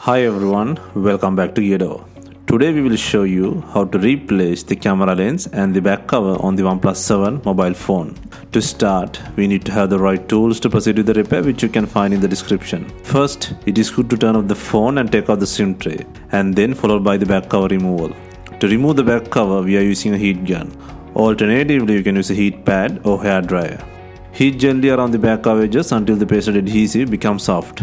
Hi everyone, welcome back to DYOR. Today we will show you how to replace the camera lens and the back cover on the Oneplus 7 mobile phone. To start, we need to have the right tools to proceed with the repair, which you can find in the description. First, it is good to turn off the phone and take out the SIM tray, and then followed by the back cover removal. To remove the back cover, we are using a heat gun. Alternatively, you can use a heat pad or hair dryer. Heat gently around the back cover edges until the pasted adhesive becomes soft.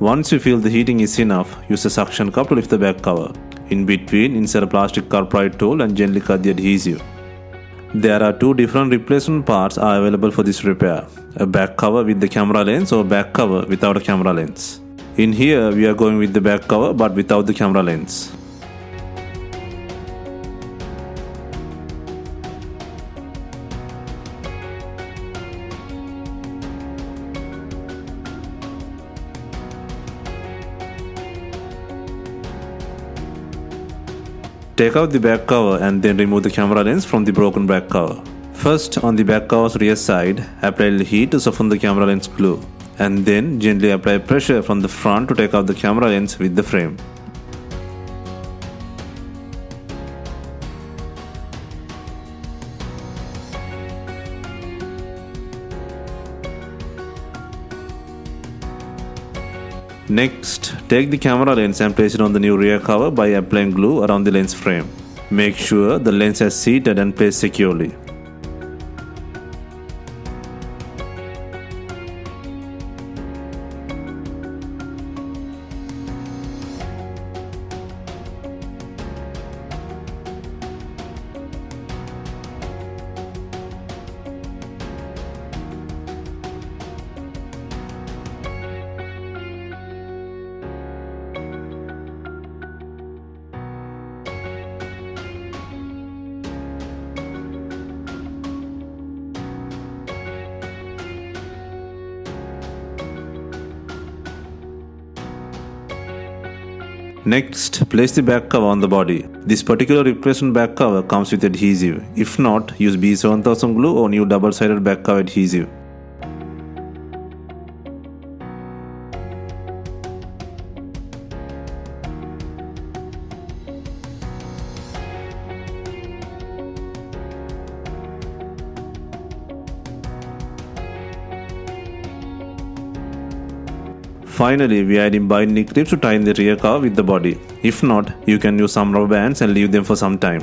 Once you feel the heating is enough, use a suction cup to lift the back cover. In between, insert a plastic culprit tool and gently cut the adhesive. There are two different replacement parts are available for this repair: a back cover with the camera lens or back cover without a camera lens. In here, we are going with the back cover but without the camera lens. Take out the back cover and then remove the camera lens from the broken back cover. First, on the back cover's rear side, apply the heat to soften the camera lens glue, and then gently apply pressure from the front to take out the camera lens with the frame. Next, take the camera lens and place it on the new rear cover by applying glue around the lens frame. Make sure the lens is seated and placed securely. Next, place the back cover on the body. This particular replacement back cover comes with adhesive. If not, use B7000 glue or new double-sided back cover adhesive. Finally, we add in binding clips to tie in the rear cover with the body. If not, you can use some rubber bands and leave them for some time.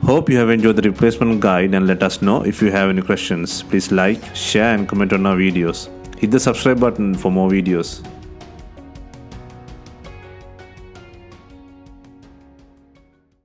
Hope you have enjoyed the replacement guide, and let us know if you have any questions. Please like, share and comment on our videos. Hit the subscribe button for more videos.